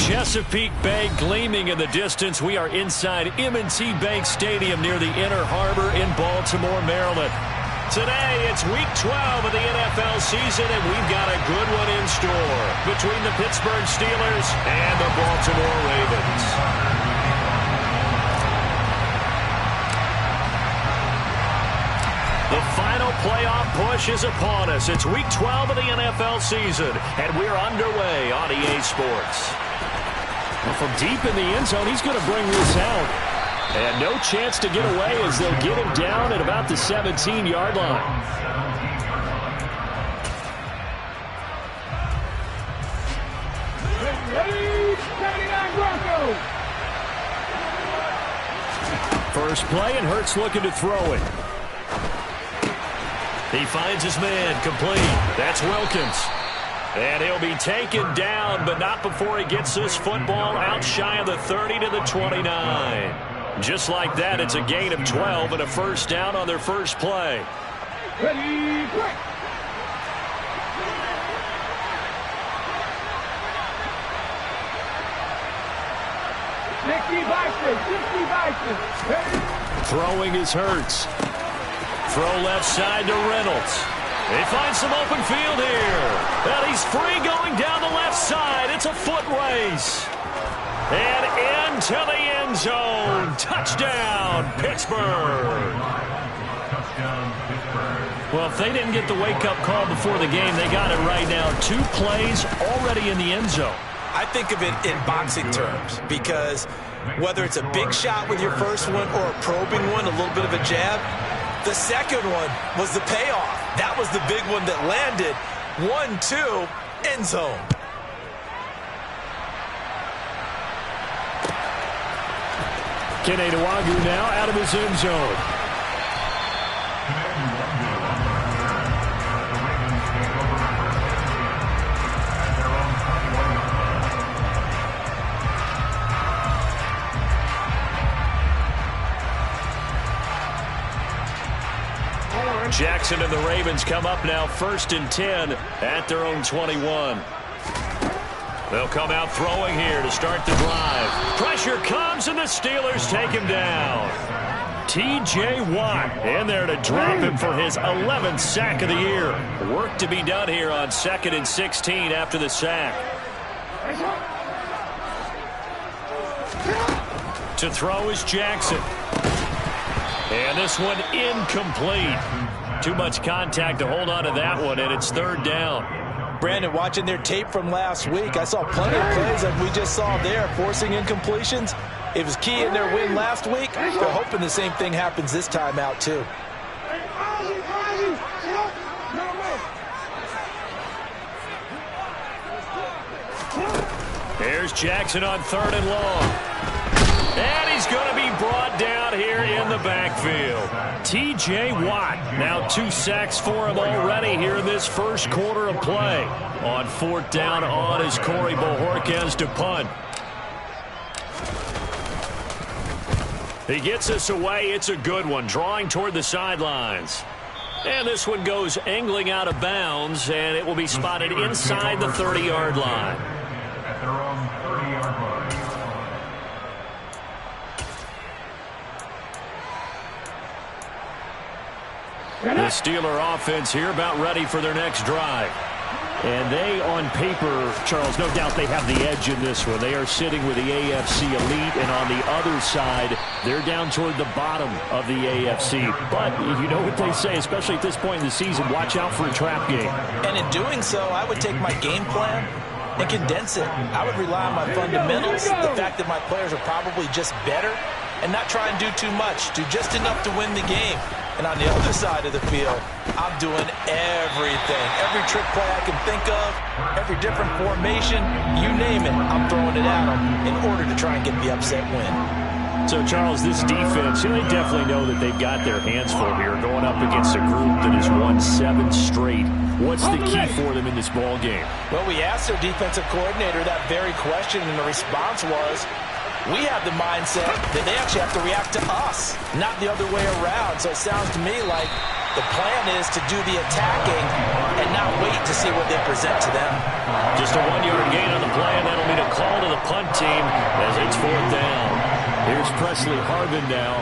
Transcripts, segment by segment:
Chesapeake Bay gleaming in the distance. We are inside M&T Bank Stadium near the Inner Harbor in Baltimore, Maryland. Today, it's Week 12 of the NFL season, and we've got a good one in store between the Pittsburgh Steelers and the Baltimore Ravens. The final playoff push is upon us. It's Week 12 of the NFL season, and we're underway on EA Sports. Well, from deep in the end zone, he's going to bring this out. And no chance to get away as they'll get him down at about the 17-yard line. First play, and Hurts looking to throw it. He finds his man, complete. That's Wilkins. And he'll be taken down, but not before he gets this football out shy of the 30 to the 29. Just like that, it's a gain of 12 and a first down on their first play. Ready, quick. Throwing is Hurts. Throw left side to Reynolds. He finds some open field here. And he's free going down the left side. It's a foot race. And into the end zone. Touchdown, Pittsburgh. Well, if they didn't get the wake-up call before the game, they got it right now. 2 plays already in the end zone. I think of it in boxing terms because whether it's a big shot with your first one or a probing one, a little bit of a jab, the second one was the payoff. That was the big one that landed. 1-2, end zone. Kene Nwangwu now out of his end zone. Jackson and the Ravens come up now 1st and 10 at their own 21. They'll come out throwing here to start the drive. Pressure comes, and the Steelers take him down. T.J. Watt in there to drop him for his 11th sack of the year. Work to be done here on 2nd and 16 after the sack. To throw is Jackson. And this one incomplete. Too much contact to hold on to that one, and it's 3rd down. Brandon, watching their tape from last week, I saw plenty of plays that we just saw there, forcing incompletions. It was key in their win last week. They're hoping the same thing happens this time out, too. Here's Jackson on 3rd and long. And he's going to be brought down here in the backfield. T.J. Watt, now 2 sacks for him already here in this first quarter of play. On 4th down on is Corey Bojorquez to punt. He gets us away. It's a good one, drawing toward the sidelines. And this one goes angling out of bounds, and it will be spotted inside the 30-yard line. At their own 30-yard line. The Steeler offense here about ready for their next drive. And they, on paper, Charles, no doubt they have the edge in this one. They are sitting with the AFC elite, and on the other side, they're down toward the bottom of the AFC. But you know what they say, especially at this point in the season, watch out for a trap game. And in doing so, I would take my game plan and condense it. I would rely on my fundamentals, the fact that my players are probably just better, and not try and do too much, do just enough to win the game. And on the other side of the field, I'm doing everything. Every trick play I can think of, every different formation, you name it, I'm throwing it at them in order to try and get the upset win. So, Charles, this defense, they definitely know that they've got their hands full here going up against a group that has won 7 straight. What's the key for them in this ball game? Well, we asked their defensive coordinator that very question, and the response was, we have the mindset that they actually have to react to us, not the other way around. So it sounds to me like the plan is to do the attacking and not wait to see what they present to them. Just a 1-yard gain on the play, and that'll mean a call to the punt team as it's 4th down. Here's Presley Harvin now.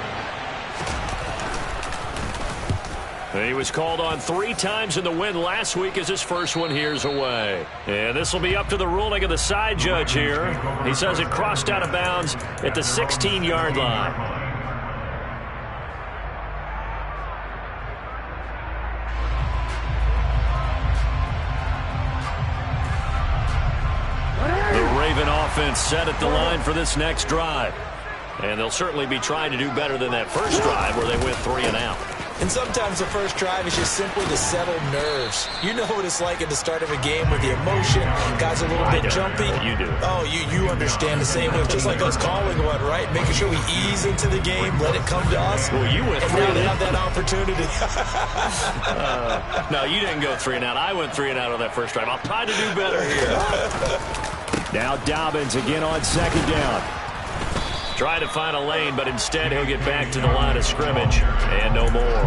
He was called on 3 times in the win last week as his first one here's away. And this will be up to the ruling of the side judge here. He says it crossed out of bounds at the 16-yard line. The Raven offense set at the line for this next drive. And they'll certainly be trying to do better than that first drive where they went 3 and out. And sometimes the first drive is just simply to settle nerves. You know what it's like at the start of a game with the emotion. Guys are a little bit jumpy. You do. Oh, you understand the same way. Just like us calling one, right? Making sure we ease into the game, let it come to us. Well, you went 3 and and now out. They have that opportunity. No, you didn't go 3 and out. I went 3 and out on that first drive. I'll try to do better here. Now Dobbins again on 2nd down. Try to find a lane, but instead he'll get back to the line of scrimmage. And no more.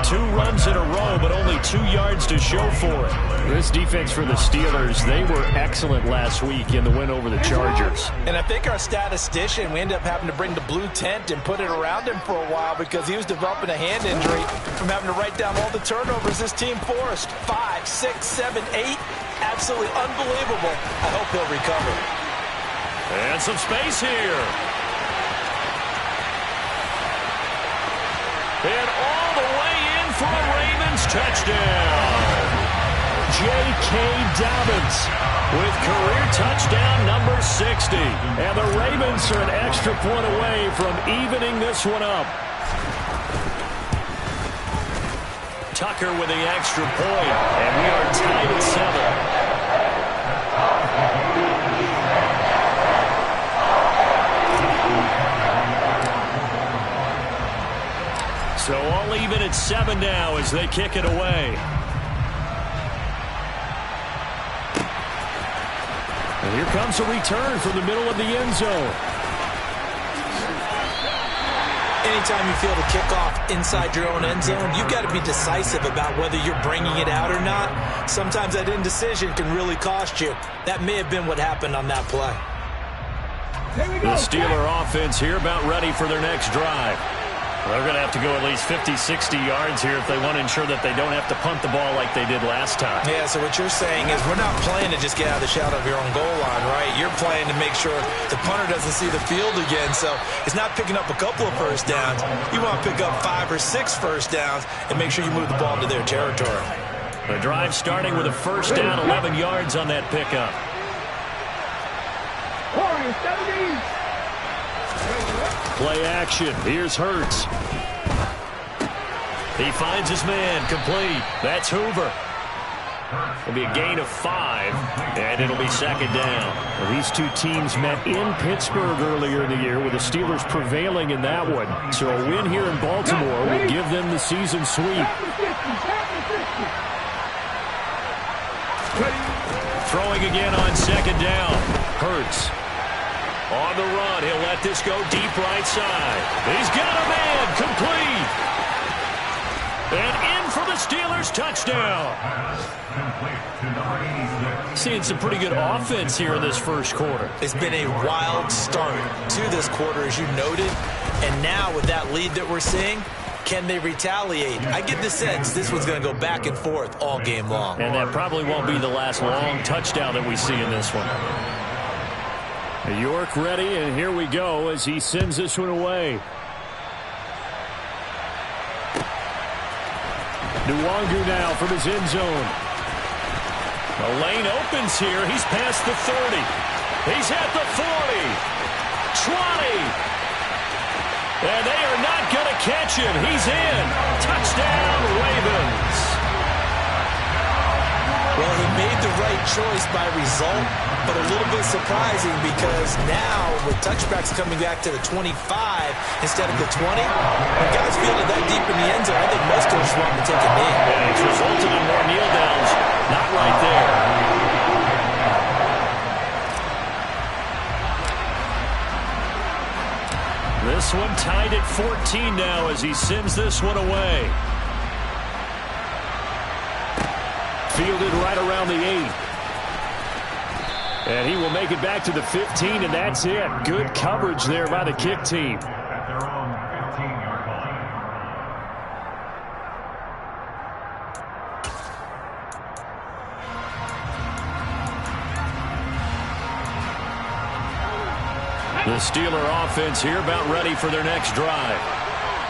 2 runs in a row, but only 2 yards to show for it. This defense for the Steelers, they were excellent last week in the win over the Chargers. And I think our statistician, we ended up having to bring the blue tent and put it around him for a while because he was developing a hand injury from having to write down all the turnovers this team forced. 5, 6, 7, 8. Absolutely unbelievable. I hope he'll recover. And some space here. And all the way in for a Ravens touchdown. J.K. Dobbins with career touchdown number 60. And the Ravens are an extra point away from evening this one up. Tucker with the extra point, and we are tied at 7. So all even at 7 now as they kick it away. And here comes a return from the middle of the end zone. Anytime you feel the kickoff inside your own end zone, you've got to be decisive about whether you're bringing it out or not. Sometimes that indecision can really cost you. That may have been what happened on that play. The Steeler offense here about ready for their next drive. They're going to have to go at least 50, 60 yards here if they want to ensure that they don't have to punt the ball like they did last time. Yeah, so what you're saying is we're not playing to just get out of the shadow of your own goal line, right? You're playing to make sure the punter doesn't see the field again. So it's not picking up a couple of first downs. You want to pick up 5 or 6 first downs and make sure you move the ball into their territory. The drive starting with a first down, 11 yards on that pickup. Play action. Here's Hurts. He finds his man. Complete. That's Hoover. It'll be a gain of 5, and it'll be 2nd down. Well, these two teams met in Pittsburgh earlier in the year with the Steelers prevailing in that one. So a win here in Baltimore will give them the season sweep. Throwing again on 2nd down. Hurts. On the run, he'll let this go deep right side. He's got a man, complete. And in for the Steelers touchdown. Seeing some pretty good offense here in this first quarter. It's been a wild start to this quarter, as you noted. And now with that lead that we're seeing, can they retaliate? I get the sense this one's going to go back and forth all game long. And that probably won't be the last long touchdown that we see in this one. York ready, and here we go as he sends this one away. Nwangu now from his end zone. The lane opens here. He's past the 30. He's at the 40. 20. And they are not going to catch him. He's in. Touchdown, Ravens. Well, he made the right choice by result, but a little bit surprising because now with touchbacks coming back to the 25 instead of the 20, when guys feel it that deep in the end zone, I think most coaches want to take a knee. Yeah, it's resulted in more kneel downs. Not right there. This one tied at 14 now as he sends this one away. fielded right around the 8. And he will make it back to the 15, and that's it. Good coverage there by the kick team. At their own 15-yard line. The Steeler offense here about ready for their next drive.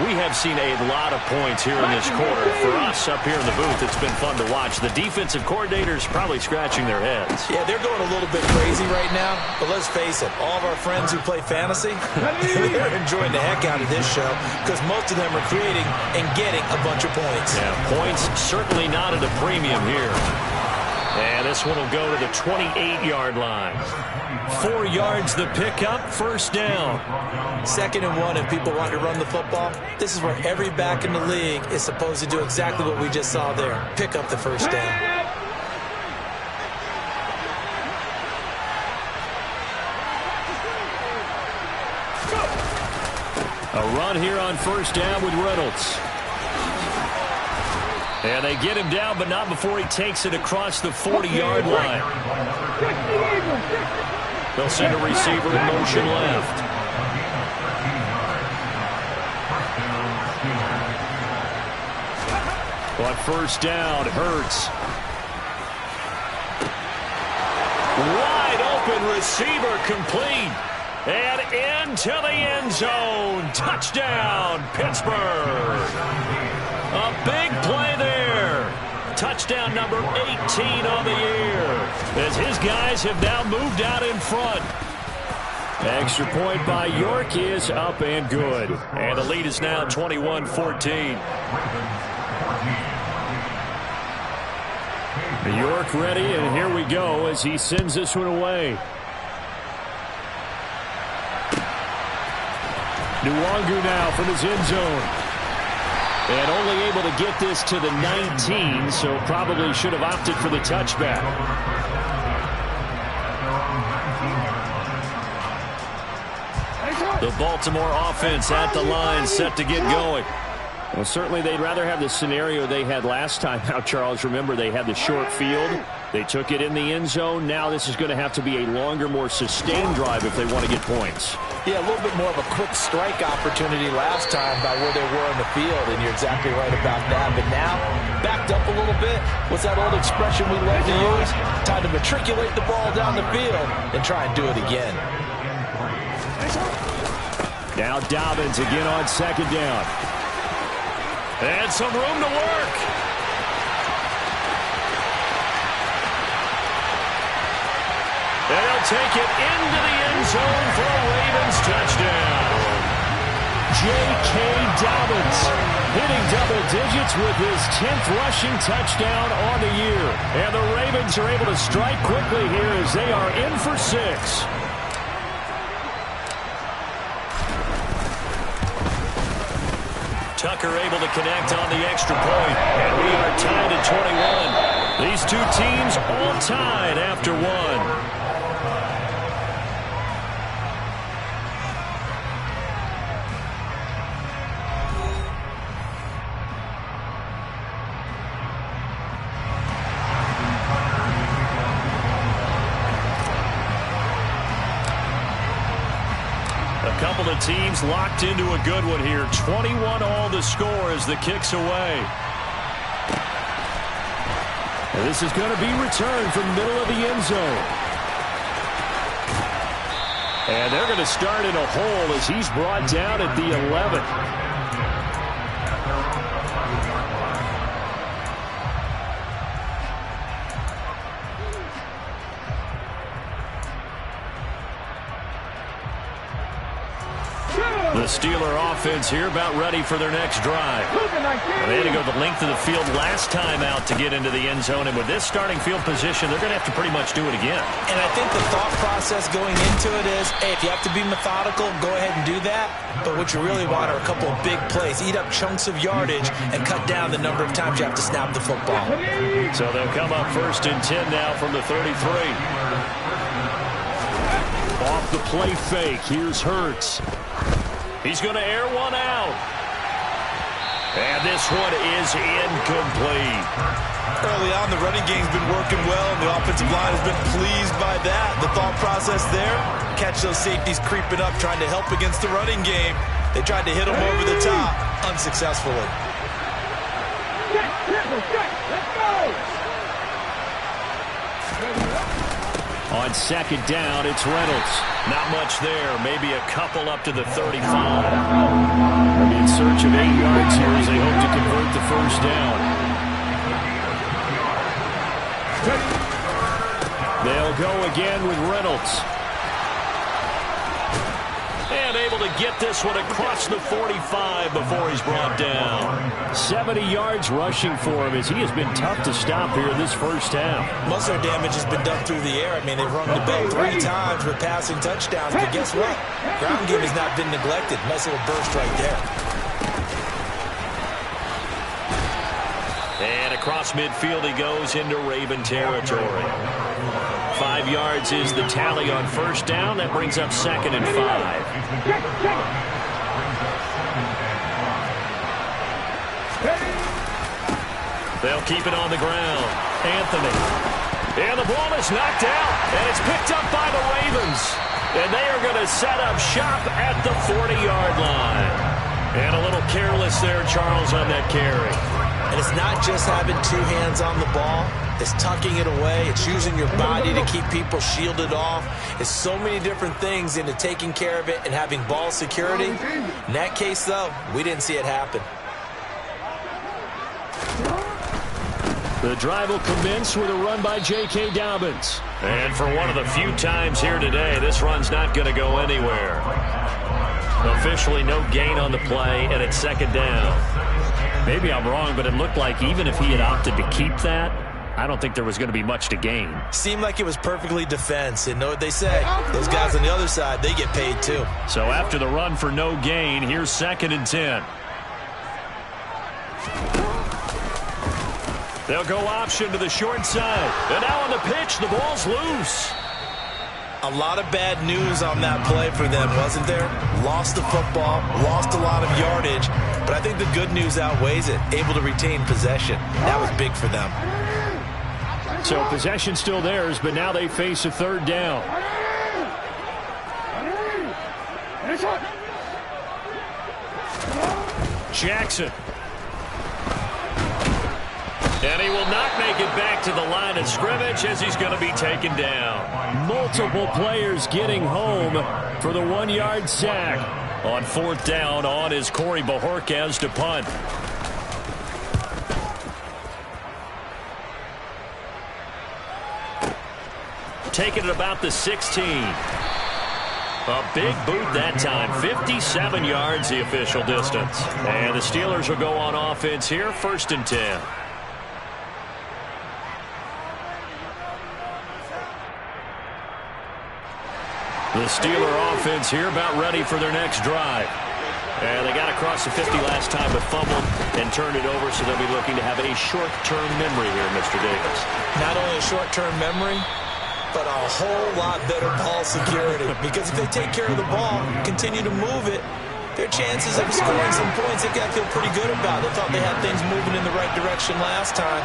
We have seen a lot of points here in this quarter. For us up here in the booth, it's been fun to watch. The defensive coordinators probably scratching their heads. Yeah, they're going a little bit crazy right now. But let's face it, all of our friends who play fantasy, they're enjoying the heck out of this show because most of them are creating and getting a bunch of points. Yeah, points certainly not at a premium here. And this one will go to the 28-yard line. 4 yards the pickup, first down. 2nd and 1, and people want to run the football. This is where every back in the league is supposed to do exactly what we just saw there. Pick up the first down. A run here on first down with Reynolds. And they get him down, but not before he takes it across the 40-yard line. They'll send a receiver in motion left. On first down, Hurts. Wide open receiver complete. And into the end zone. Touchdown, Pittsburgh. A big play there. Touchdown number 18 on the year, as his guys have now moved out in front. Extra point by York is up and good. And the lead is now 21-14. York ready, and here we go as he sends this one away. Nwangu now from his end zone. And only able to get this to the 19, so probably should have opted for the touchback. The Baltimore offense at the line, set to get going. Well, certainly they'd rather have the scenario they had last time out, Charles. Remember, they had the short field. They took it in the end zone. Now this is going to have to be a longer, more sustained drive if they want to get points. Yeah, a little bit more of a quick strike opportunity last time by where they were in the field, and you're exactly right about that. But now, backed up a little bit. What's that old expression we love to use? Time to matriculate the ball down the field and try and do it again. Now Dobbins again on second down. And some room to work. And they'll take it into the end zone for a Ravens touchdown. J.K. Dobbins hitting double digits with his 10th rushing touchdown on the year. And the Ravens are able to strike quickly here as they are in for 6. Tucker able to connect on the extra point, and we are tied at 21. These two teams all tied after one. Couple of teams locked into a good one here. 21 all the score as the kick's away. And this is going to be returned from the middle of the end zone. And they're going to start in a hole as he's brought down at the 11. The Steeler offense here about ready for their next drive. They had to go the length of the field last time out to get into the end zone, and with this starting field position, they're going to have to pretty much do it again. And I think the thought process going into it is, hey, if you have to be methodical, go ahead and do that. But what you really want are a couple of big plays. Eat up chunks of yardage and cut down the number of times you have to snap the football. So they'll come up 1st and 10 now from the 33. Off the play fake, here's Hurts. He's going to air one out. And this one is incomplete. Early on, the running game's been working well, and the offensive line has been pleased by that. The thought process there, catch those safeties creeping up, trying to help against the running game. They tried to hit them over the top, unsuccessfully. Let's go! On second down, it's Reynolds. Not much there. Maybe a couple up to the 35. In search of 8 yards here as they hope to convert the first down. They'll go again with Reynolds. And able to get this one across the 45 before he's brought down. 70 yards rushing for him as he has been tough to stop here this first half. Most of their damage has been done through the air. I mean, they've rung the bell 3 times with passing touchdowns. But guess what? Ground game has not been neglected. Nice little burst right there. And across midfield he goes into Raven territory. 5 yards is the tally on first down. That brings up 2nd and 5. They'll keep it on the ground. Anthony. And the ball is knocked out. And it's picked up by the Ravens. And they are going to set up shop at the 40-yard line. And a little careless there, Charles, on that carry. And it's not just having 2 hands on the ball. It's tucking it away. It's using your body to keep people shielded off. It's so many different things into taking care of it and having ball security. In that case, though, we didn't see it happen. The drive will commence with a run by J.K. Dobbins. And for one of the few times here today, this run's not going to go anywhere. Officially no gain on the play, and it's 2nd down. Maybe I'm wrong, but it looked like even if he had opted to keep that, I don't think there was going to be much to gain. Seemed like it was perfectly defense. And know what they say? Those guys on the other side, they get paid too. So after the run for no gain, here's 2nd and 10. They'll go option to the short side. And now on the pitch, the ball's loose. A lot of bad news on that play for them, wasn't there? Lost the football, lost a lot of yardage, but I think the good news outweighs it. Able to retain possession. That was big for them. So possession still theirs, but now they face a 3rd down. Jackson. And he will not make it back to the line of scrimmage as he's going to be taken down. Multiple players getting home for the 1-yard sack. On 4th down, on is Corey Bajorquez to punt. Taking it about the 16. A big boot that time. 57 yards the official distance. And the Steelers will go on offense here. 1st and 10. The Steeler offense here about ready for their next drive. And they got across the 50 last time but fumbled and turned it over, so they'll be looking to have a short-term memory here, Mr. Davis. Not only a short-term memory, but a whole lot better ball security. Because if they take care of the ball, continue to move it, their chances of scoring some points, they got to feel pretty good about. They thought they had things moving in the right direction last time.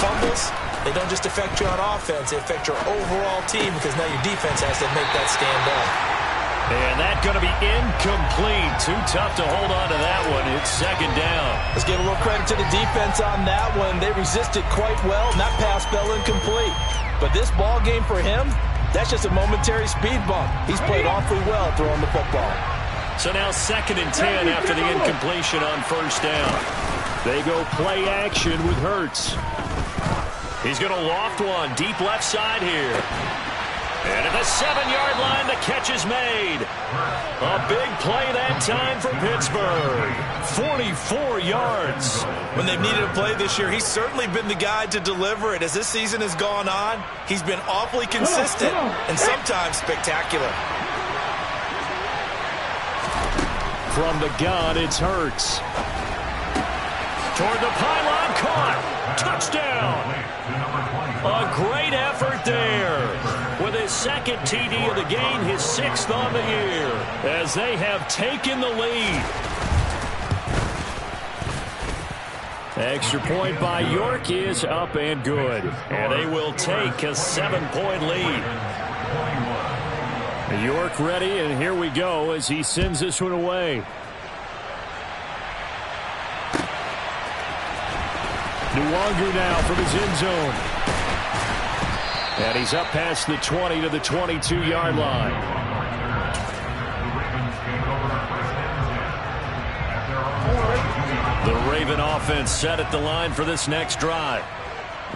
Fumbles, they don't just affect you on offense, they affect your overall team because now your defense has to make that stand up. And that's going to be incomplete. Too tough to hold on to that one. It's 2nd down. Let's give a little credit to the defense on that one. They resisted quite well, and that pass fell incomplete. But this ball game for him, that's just a momentary speed bump. He's played awfully well throwing the football. So now 2nd and 10 after the incompletion on 1st down. They go play action with Hurts. He's going to loft one deep left side here. And at the 7-yard line, the catch is made. A big play that time for Pittsburgh. 44 yards. When they've needed a play this year, he's certainly been the guy to deliver it. As this season has gone on, he's been awfully consistent and sometimes spectacular. From the gun, it's Hurts. Toward the pylon, caught. Touchdown. A great effort there. With his 2nd TD of the game, his 6th on the year. As they have taken the lead. Extra point by York is up and good. And they will take a 7-point lead. York ready, and here we go as he sends this one away. Nwangu now from his end zone. And he's up past the 20 to the 22-yard line. The Raven offense set at the line for this next drive.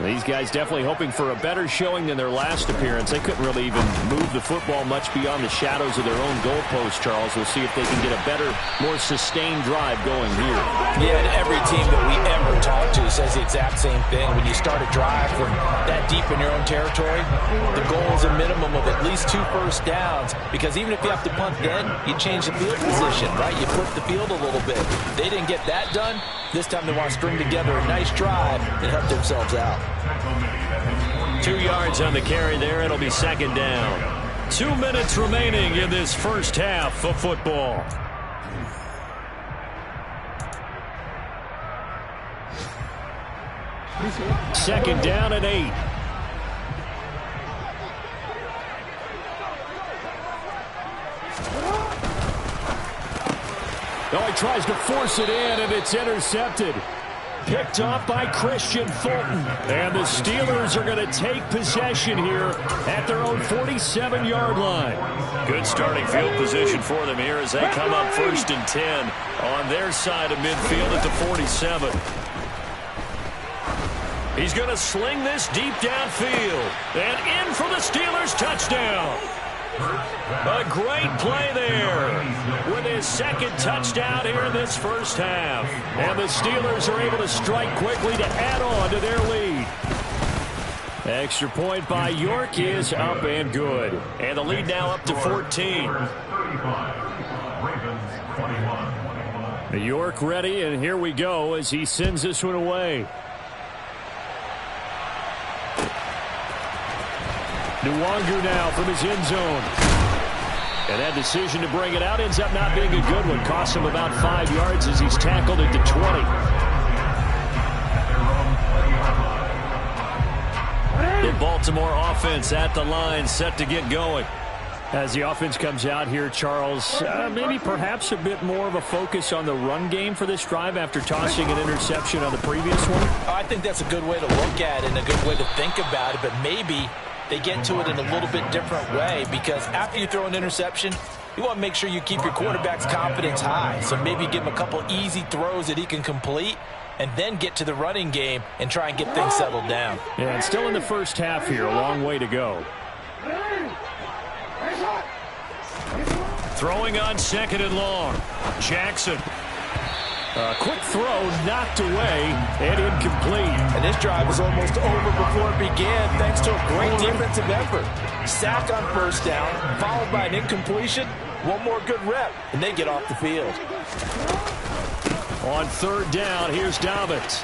These guys definitely hoping for a better showing than their last appearance. They couldn't really even move the football much beyond the shadows of their own goalpost, Charles. We'll see if they can get a better, more sustained drive going here. Yeah, and every team that we ever talk to says the exact same thing. When you start a drive from that deep in your own territory, the goal is a minimum of at least 2 first downs, because even if you have to punt then, you change the field position, right? You flip the field a little bit. They didn't get that done. This time they want to string together a nice drive and help themselves out. 2 yards on the carry there. It'll be second down. 2 minutes remaining in this first half of football. Second down and 8. Oh, he tries to force it in, and it's intercepted. Picked off by Christian Fulton. And the Steelers are going to take possession here at their own 47-yard line. Good starting field position for them here as they come up first and 10 on their side of midfield at the 47. He's going to sling this deep downfield. And in for the Steelers touchdown. A great play there with his second touchdown here in this first half. And the Steelers are able to strike quickly to add on to their lead. Extra point by York is up and good. And the lead now up to 14. York ready, and here we go as he sends this one away. Nwangu now from his end zone. And that decision to bring it out ends up not being a good one. Costs him about 5 yards as he's tackled at the 20. The Baltimore offense at the line, set to get going. As the offense comes out here, Charles, maybe perhaps a bit more of a focus on the run game for this drive after tossing an interception on the previous one? I think that's a good way to look at it and a good way to think about it, but maybe they get to it in a little bit different way, because after you throw an interception, you want to make sure you keep your quarterback's confidence high. So maybe give him a couple easy throws that he can complete and then get to the running game and try and get things settled down. Yeah, and still in the first half here, a long way to go. Throwing on second and long. Jackson. Quick throw, knocked away, and incomplete. And this drive was almost over before it began, thanks to a great defensive effort. Sack on first down, followed by an incompletion. One more good rep, and they get off the field. On third down, here's Dobbins.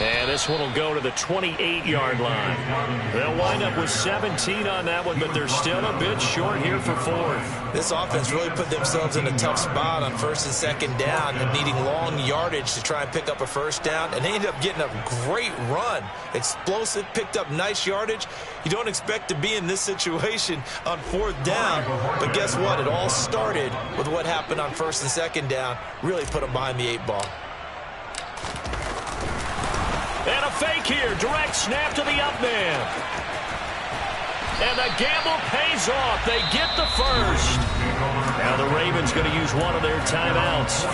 And this one will go to the 28-yard line. They'll wind up with 17 on that one, but they're still a bit short here for fourth. This offense really put themselves in a tough spot on first and second down and needing long yardage to try and pick up a first down. And they ended up getting a great run. Explosive, picked up nice yardage. You don't expect to be in this situation on fourth down. But guess what? It all started with what happened on first and second down. Really put them behind the 8 ball. And a fake here. Direct snap to the up man. And the gamble pays off. They get the first. Now the Ravens going to use one of their timeouts,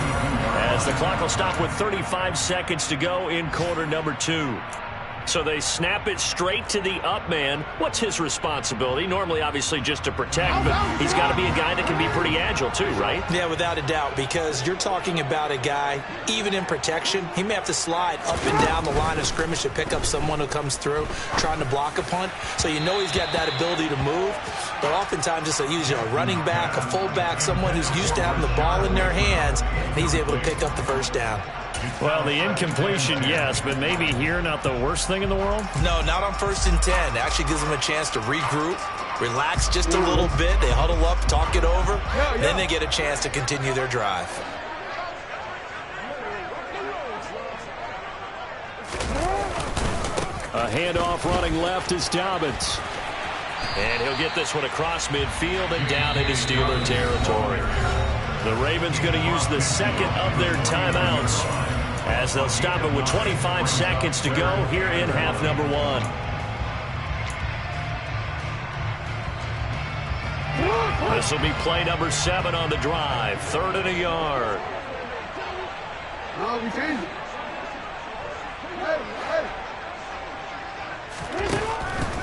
as the clock will stop with 35 seconds to go in quarter number 2. So they snap it straight to the up man. What's his responsibility? Normally, obviously, just to protect, but he's got to be a guy that can be pretty agile too, right? Yeah, without a doubt, because you're talking about a guy, even in protection, he may have to slide up and down the line of scrimmage to pick up someone who comes through trying to block a punt. So you know he's got that ability to move, but oftentimes it's usually a running back, a fullback, someone who's used to having the ball in their hands, and he's able to pick up the first down. Well, the incompletion, yes, but maybe here not the worst thing in the world? No, not on first and 10. It actually gives them a chance to regroup, relax just a little bit. They huddle up, talk it over, then they get a chance to continue their drive. A handoff running left is Dobbins. And he'll get this one across midfield and down into Steeler territory. The Ravens going to use the second of their timeouts as they'll stop it with 25 seconds to go here in half number 1. This will be play number 7 on the drive. 3rd and a yard.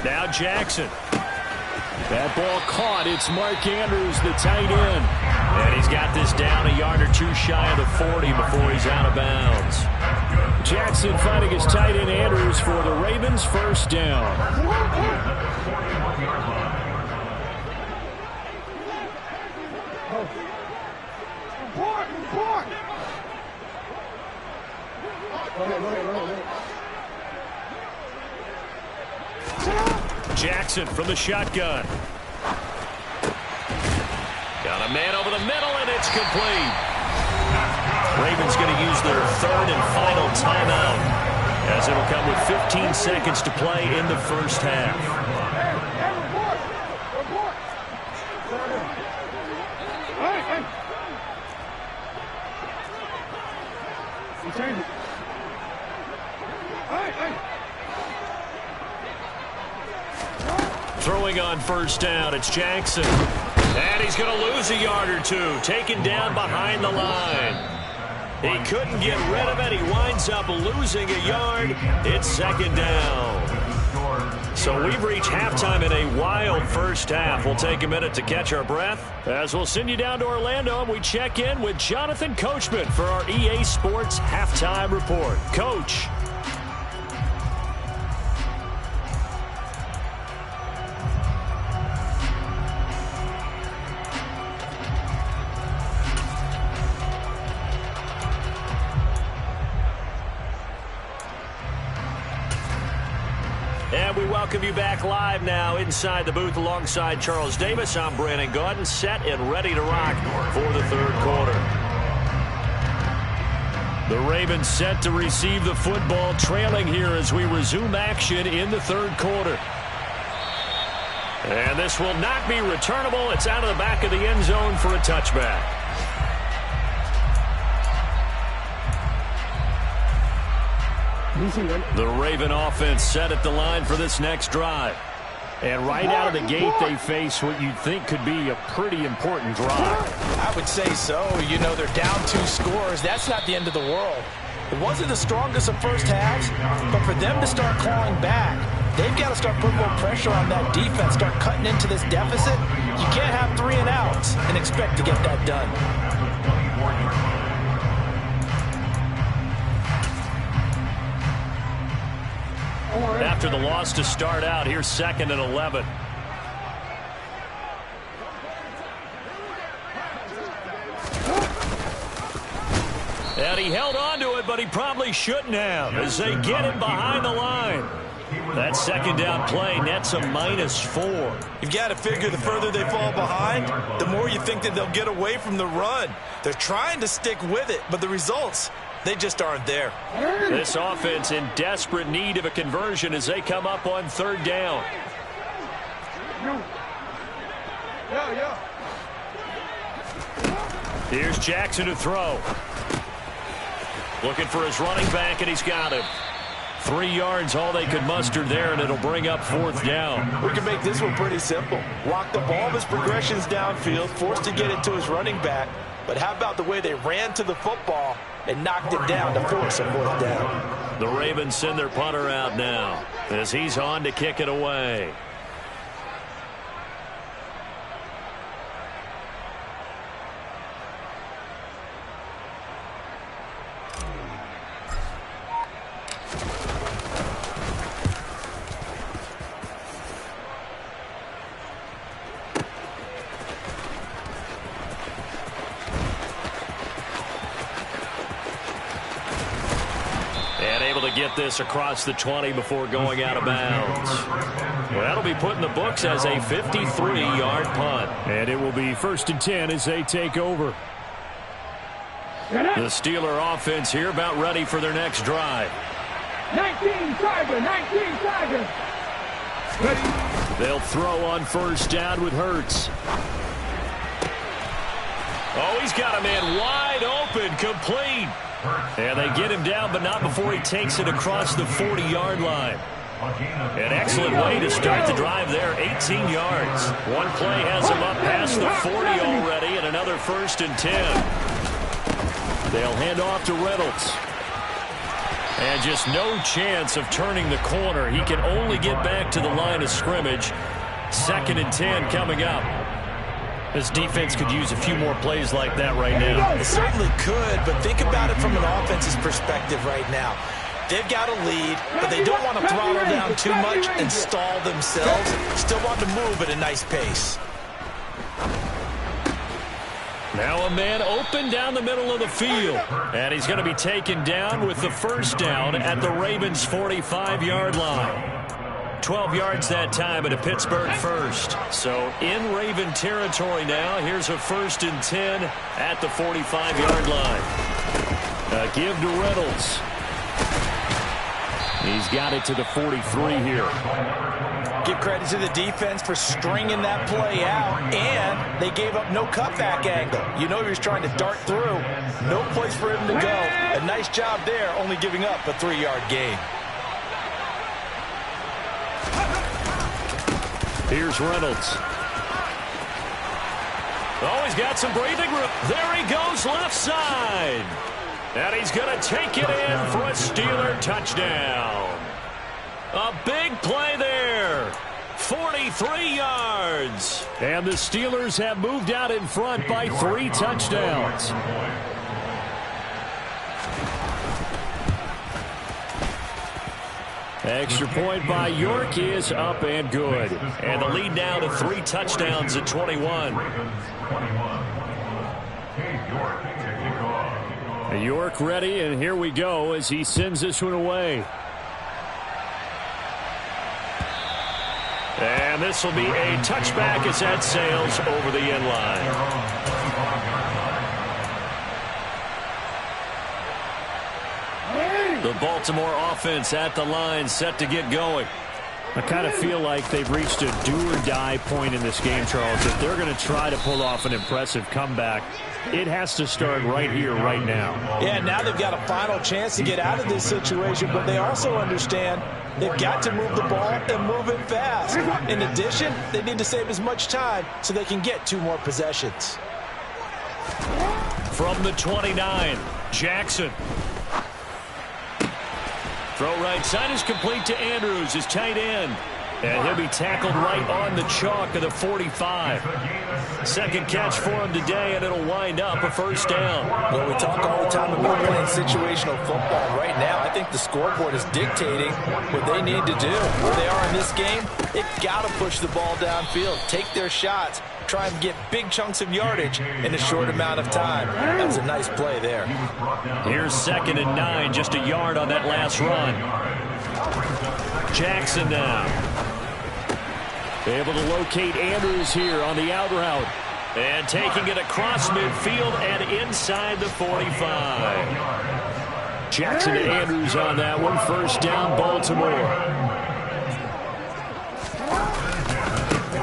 Now Jackson. That ball caught. It's Mark Andrews, the tight end. And he's got this down a yard or 2 shy of the 40 before he's out of bounds. Jackson finding his tight end Andrews for the Ravens' first down. Jackson from the shotgun. Got a man over the middle, and it's complete. Ravens going to use their 3rd and final timeout as it'll come with 15 seconds to play in the first half. Throwing on first down, it's Jackson. And he's going to lose a yard or 2, taken down behind the line. He couldn't get rid of it. He winds up losing a yard. It's 2nd down. So we've reached halftime in a wild first half. We'll take a minute to catch our breath as we'll send you down to Orlando and we check in with Jonathan Coachman for our EA Sports Halftime Report. Coach. And we welcome you back live now inside the booth alongside Charles Davis. I'm Brandon Gaudin, set and ready to rock for the 3rd quarter. The Ravens set to receive the football, trailing here as we resume action in the 3rd quarter. And this will not be returnable. It's out of the back of the end zone for a touchback. The Raven offense set at the line for this next drive. And right out of the gate, they face what you'd think could be a pretty important drive. I would say so. You know, they're down 2 scores. That's not the end of the world. It wasn't the strongest of first halves, but for them to start clawing back, they've got to start putting more pressure on that defense, start cutting into this deficit. You can't have 3 and outs and expect to get that done. After the loss to start out, here's 2nd and 11. And he held on to it, but he probably shouldn't have as they get him behind the line. That 2nd down play nets a -4. You've got to figure the further they fall behind, the more you think that they'll get away from the run. They're trying to stick with it, but the results, they just aren't there. This offense in desperate need of a conversion as they come up on 3rd down. Here's Jackson to throw. Looking for his running back, and he's got him. 3 yards, all they could muster there, and it'll bring up 4th down. We can make this one pretty simple. Walk the ball of his progressions downfield, forced to get it to his running back. But how about the way they ran to the football and knocked it down to force a 4th down? The Ravens send their punter out now as he's on to kick it away. Get this across the 20 before going out of bounds. Well, that'll be put in the books as a 53-yard punt. And it will be 1st and 10 as they take over. The Steeler offense here about ready for their next drive. 19 Tiger, 19 Tiger. Ready. They'll throw on first down with Hurts. Oh, he's got a man wide open, complete. And they get him down, but not before he takes it across the 40-yard line. An excellent way to start the drive there, 18 yards. One play has him up past the 40 already, and another 1st and 10. They'll hand off to Reynolds. And just no chance of turning the corner. He can only get back to the line of scrimmage. 2nd and 10 coming up. This defense could use a few more plays like that right now. It certainly could, but think about it from an offense's perspective right now. They've got a lead, but they don't want to throttle down too much and stall themselves. Still want to move at a nice pace. Now a man open down the middle of the field. And he's going to be taken down with the 1st down at the Ravens' 45-yard line. 12 yards that time at a Pittsburgh 1st. So in Raven territory now. Here's a 1st and 10 at the 45-yard line. Give to Reynolds. He's got it to the 43 here. Give credit to the defense for stringing that play out, and they gave up no cutback angle. You know he was trying to dart through. No place for him to go. A nice job there, only giving up a 3-yard gain. Here's Reynolds. Oh, he's got some breathing room. There he goes, left side. And he's going to take it in for a Steeler touchdown. A big play there. 43 yards. And the Steelers have moved out in front by 3 touchdowns. Extra point by York is up and good. And the lead now to 3 touchdowns at 21. York ready, and here we go as he sends this one away. And this will be a touchback as that sails over the end line. The Baltimore offense at the line, set to get going. I kind of feel like they've reached a do-or-die point in this game, Charles. If they're going to try to pull off an impressive comeback, it has to start right here, right now. Yeah, now they've got a final chance to get out of this situation, but they also understand they've got to move the ball and move it fast. In addition, they need to save as much time so they can get 2 more possessions. From the 29, Jackson. Throw right side is complete to Andrews, his tight end. And he'll be tackled right on the chalk of the 45. Second catch for him today, and it'll wind up a 1st down. Well, we talk all the time about playing situational football. Right now, I think the scoreboard is dictating what they need to do. Where they are in this game, they've got to push the ball downfield, take their shots, try and get big chunks of yardage in a short amount of time. That was a nice play there. Here's 2nd and 9, just a yard on that last run. Jackson now. Able to locate Andrews here on the out route. And taking it across midfield and inside the 45. Jackson to Andrews on that one. 1st down, Baltimore.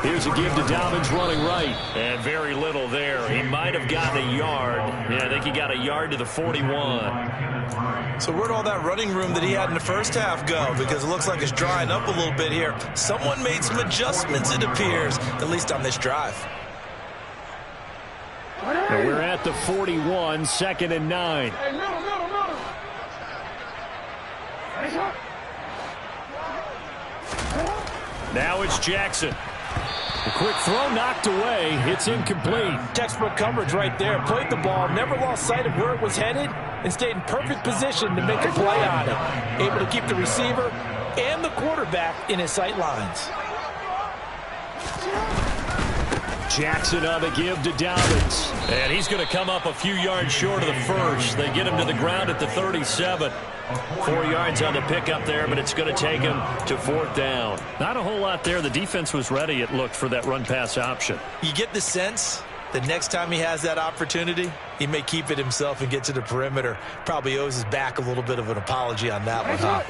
Here's a give to Dobbins running right. And very little there. He might have gotten a yard. Yeah, I think he got a yard to the 41. So where'd all that running room that he had in the first half go? Because it looks like it's drying up a little bit here. Someone made some adjustments, it appears, at least on this drive. And we're at the 41, 2nd and 9. Hey, middle. Now it's Jackson. A quick throw knocked away. It's incomplete. Textbook coverage right there. Played the ball, never lost sight of where it was headed, and stayed in perfect position to make a play on it. Able to keep the receiver and the quarterback in his sight lines. Jackson on the give to Dobbins. And he's going to come up a few yards short of the 1st. They get him to the ground at the 37. 4 yards on the pickup there, but it's going to take him to 4th down. Not a whole lot there. The defense was ready, it looked, for that run-pass option. You get the sense that next time he has that opportunity, he may keep it himself and get to the perimeter. Probably owes his back a little bit of an apology on that one, huh?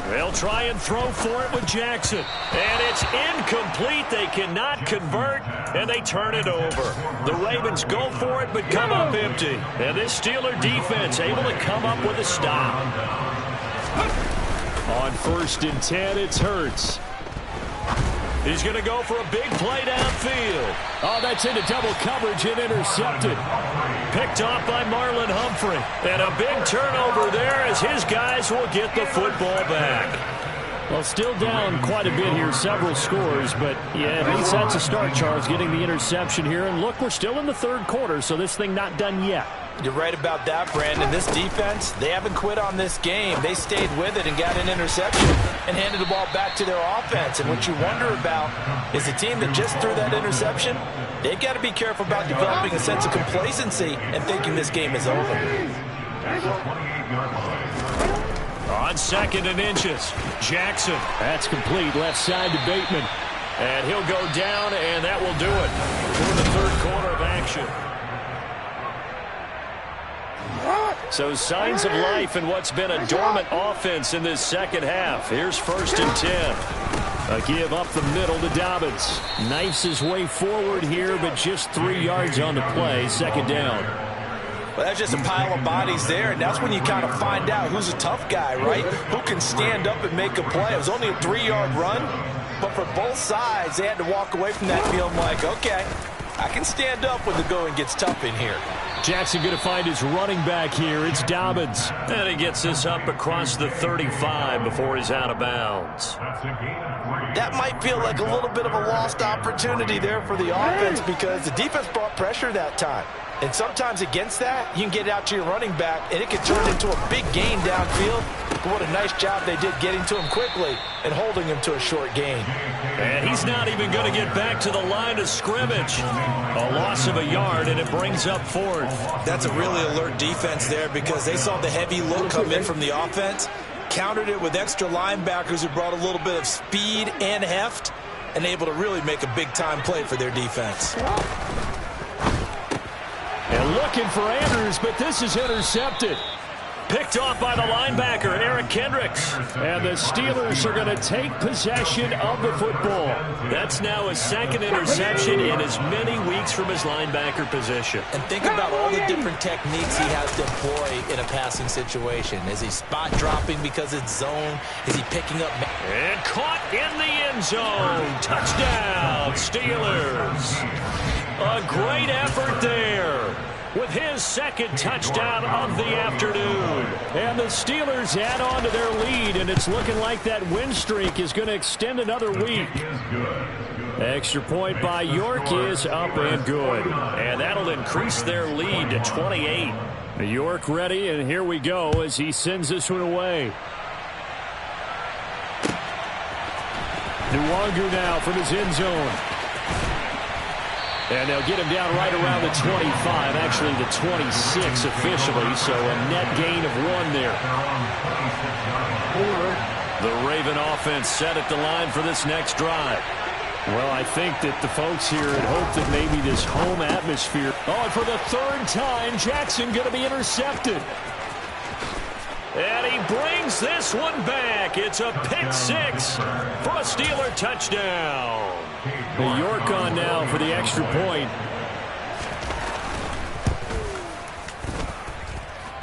They'll try and throw for it with Jackson. And it's incomplete. They cannot convert, and they turn it over. The Ravens go for it, but come up empty. And this Steeler defense able to come up with a stop. On 1st and 10, it's Hurts. He's going to go for a big play downfield. Oh, that's into double coverage and intercepted. Picked off by Marlon Humphrey. And a big turnover there as his guys will get the football back. Well, still down quite a bit here, several scores, but yeah, at least that's a start, Charles, getting the interception here. And look, we're still in the 3rd quarter, so this thing not done yet. You're right about that, Brandon. This defense, they haven't quit on this game. They stayed with it and got an interception and handed the ball back to their offense. And what you wonder about is the team that just threw that interception, they've got to be careful about developing a sense of complacency and thinking this game is over. On 2nd and inches, Jackson. That's complete, left side to Bateman. And he'll go down, and that will do it for the 3rd quarter of action. So signs of life in what's been a dormant offense in this 2nd half. Here's 1st and 10. A give up the middle to Dobbins. Knifes his way forward here, but just 3 yards on the play. 2nd down. Well, that's just a pile of bodies there, and that's when you kind of find out who's a tough guy, right? Who can stand up and make a play. It was only a 3-yard run, but for both sides, they had to walk away from that feeling like, okay, I can stand up when the going gets tough in here. Jackson going to find his running back here. It's Dobbins. And he gets this up across the 35 before he's out of bounds. That might feel like a little bit of a lost opportunity there for the offense because the defense brought pressure that time. And sometimes against that, you can get it out to your running back, and it can turn into a big gain downfield. But what a nice job they did getting to him quickly and holding him to a short gain. And he's not even going to get back to the line of scrimmage. A loss of a yard, and it brings up 4th. That's a really alert defense there because they saw the heavy look come in from the offense, countered it with extra linebackers who brought a little bit of speed and heft, and able to really make a big-time play for their defense. And looking for Andrews, but this is intercepted. Picked off by the linebacker, Eric Kendricks. And the Steelers are going to take possession of the football. That's now his 2nd interception in as many weeks from his linebacker position. And think about all the different techniques he has to employ in a passing situation. Is he spot dropping because it's zone? Is he picking up? And caught in the end zone. Touchdown, Steelers. A great effort there with his 2nd touchdown of the afternoon. And the Steelers add on to their lead, and it's looking like that win streak is going to extend another week. Extra point by York is up and good. And that'll increase their lead to 28. York ready, and here we go as he sends this one away. Nwangu now from his end zone. And they'll get him down right around the 25, actually the 26 officially, so a net gain of 1 there. The Raven offense set at the line for this next drive. Well, I think that the folks here had hoped that maybe this home atmosphere. Oh, and for the 3rd time, Jackson going to be intercepted. And he brings this one back. It's a pick 6 for a Steeler touchdown. York on now for the extra point.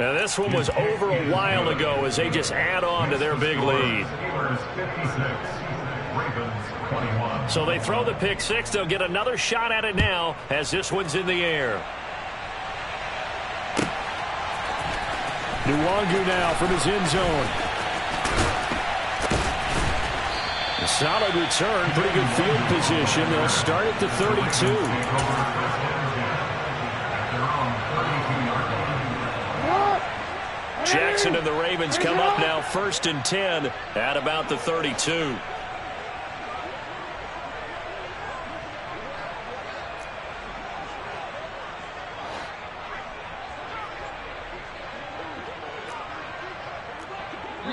Now this one was over a while ago as they just add on to their big lead. So they throw the pick 6. They'll get another shot at it now as this one's in the air. Nwangu now from his end zone. A solid return, pretty good field position. They'll start at the 32. Jackson and the Ravens come up now 1st and 10 at about the 32.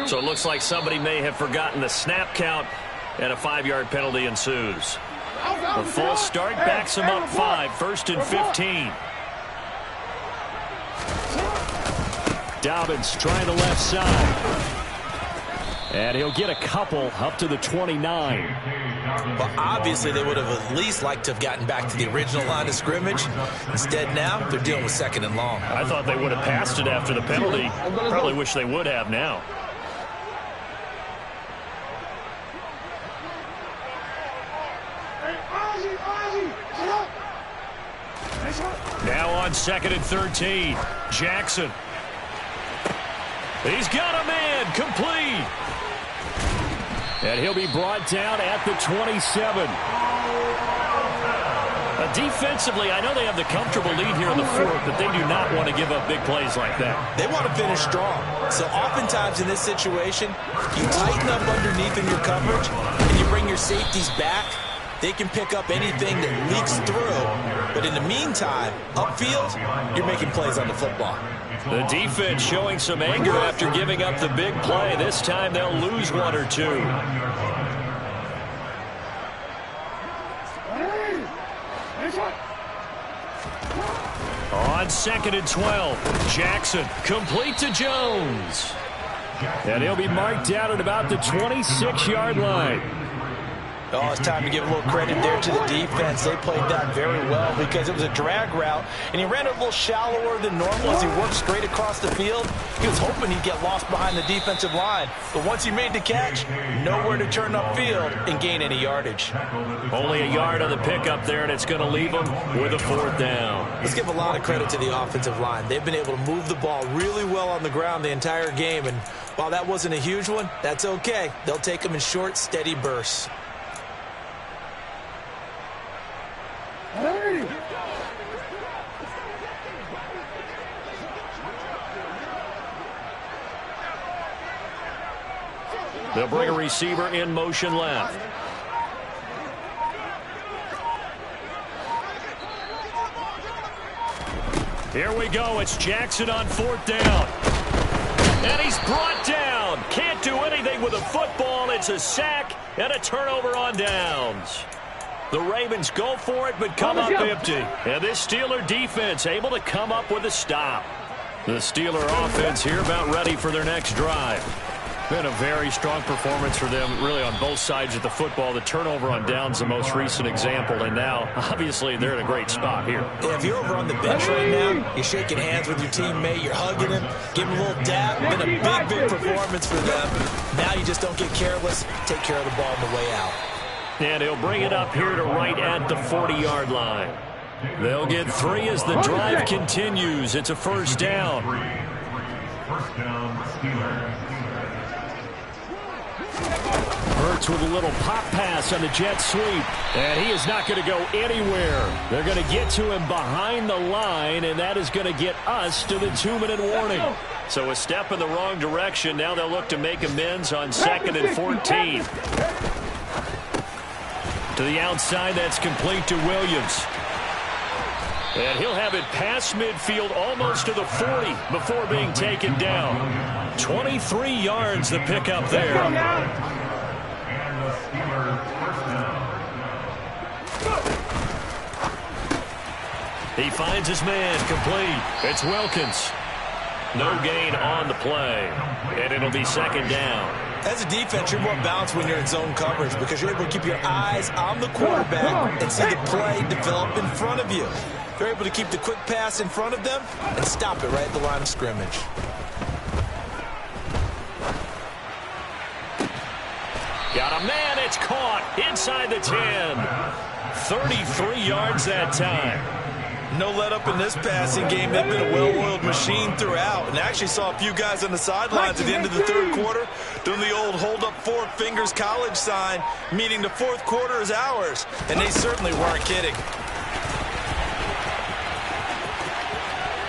So it looks like somebody may have forgotten the snap count, and a 5-yard penalty ensues. The false start backs him up 5, 1st and 15. Dobbins trying the left side. And he'll get a couple up to the 29. Well, obviously they would have at least liked to have gotten back to the original line of scrimmage. Instead now, they're dealing with 2nd and long. I thought they would have passed it after the penalty. Probably wish they would have now. Now on 2nd and 13. Jackson. He's got a man. Complete. And he'll be brought down at the 27. Defensively, I know they have the comfortable lead here in the 4th, but they do not want to give up big plays like that. They want to finish strong. So oftentimes in this situation, you tighten up underneath in your coverage, and you bring your safeties back. They can pick up anything that leaks through. But in the meantime, upfield, you're making plays on the football. The defense showing some anger after giving up the big play. This time they'll lose 1 or 2. On 2nd and 12, Jackson complete to Jones. And he'll be marked down at about the 26-yard line. Oh, it's time to give a little credit there to the defense. They played that very well because it was a drag route, and he ran it a little shallower than normal as he worked straight across the field. He was hoping he'd get lost behind the defensive line, but once he made the catch, nowhere to turn upfield and gain any yardage. Only a yard on the pickup there, and it's going to leave him with a 4th down. Let's give a lot of credit to the offensive line. They've been able to move the ball really well on the ground the entire game, and while that wasn't a huge one, that's okay. They'll take them in short, steady bursts. They'll bring a receiver in motion left. Here we go. It's Jackson on 4th down. And he's brought down. Can't do anything with a football. It's a sack and a turnover on downs. The Ravens go for it, but come up empty. And this Steeler defense able to come up with a stop. The Steeler offense here about ready for their next drive. Been a very strong performance for them, really, on both sides of the football. The turnover on downs, the most recent example, and now, obviously, they're in a great spot here. Yeah, if you're over on the bench right now, you're shaking hands with your teammate, you're hugging him, giving him a little dap. Been a big performance for them. Now you just don't get careless. Take care of the ball on the way out. And he'll bring it up here to right at the 40-yard line. They'll get 3 as the drive continues. It's a 1st down. 1st down, Steelers. Hurts with a little pop pass on the jet sweep. And he is not going to go anywhere. They're going to get to him behind the line, and that is going to get us to the 2-minute warning. So a step in the wrong direction. Now they'll look to make amends on 2nd and 14. To the outside, that's complete to Williams. And he'll have it past midfield almost to the 40 before being taken down. 23 yards the pickup there. And the Steelers 1st down. He finds his man complete. It's Wilkins. No gain on the play. And it'll be 2nd down. As a defense, you're more balanced when you're in zone coverage because you're able to keep your eyes on the quarterback and see the play develop in front of you. You're able to keep the quick pass in front of them and stop it right at the line of scrimmage. Got a man. It's caught inside the 10. 33 yards that time. No let up in this passing game. They've been a well-oiled machine throughout. And actually saw a few guys on the sidelines at the end of the 3rd quarter doing the old hold up 4 fingers college sign, meaning the 4th quarter is ours. And they certainly weren't kidding.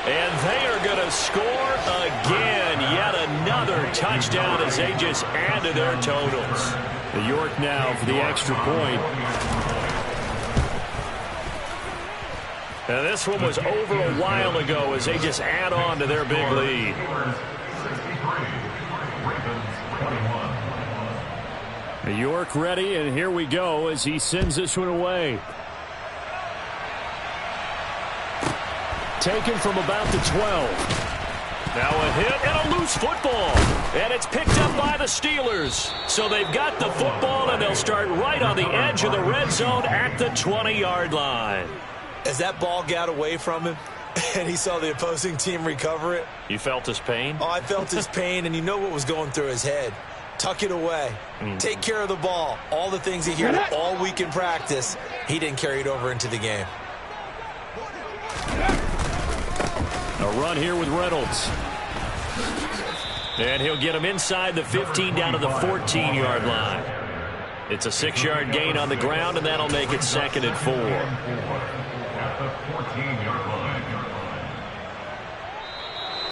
And they are going to score again. Yet another touchdown as they just add to their totals. The York now for the extra point. And this one was over a while ago as they just add on to their big lead. The York ready, and here we go as he sends this one away. Taken from about the 12. Now a hit and a loose football. And it's picked up by the Steelers. So they've got the football, and they'll start right on the edge of the red zone at the 20-yard line. As that ball got away from him and he saw the opposing team recover it. You felt his pain? Oh, I felt his pain, and you know what was going through his head. Tuck it away. Take care of the ball. All the things he heard all week in practice, he didn't carry it over into the game. A run here with Reynolds. And he'll get him inside the 15 down to the 14-yard line. It's a 6-yard gain on the ground, and that'll make it 2nd and 4. At the 14-yard line.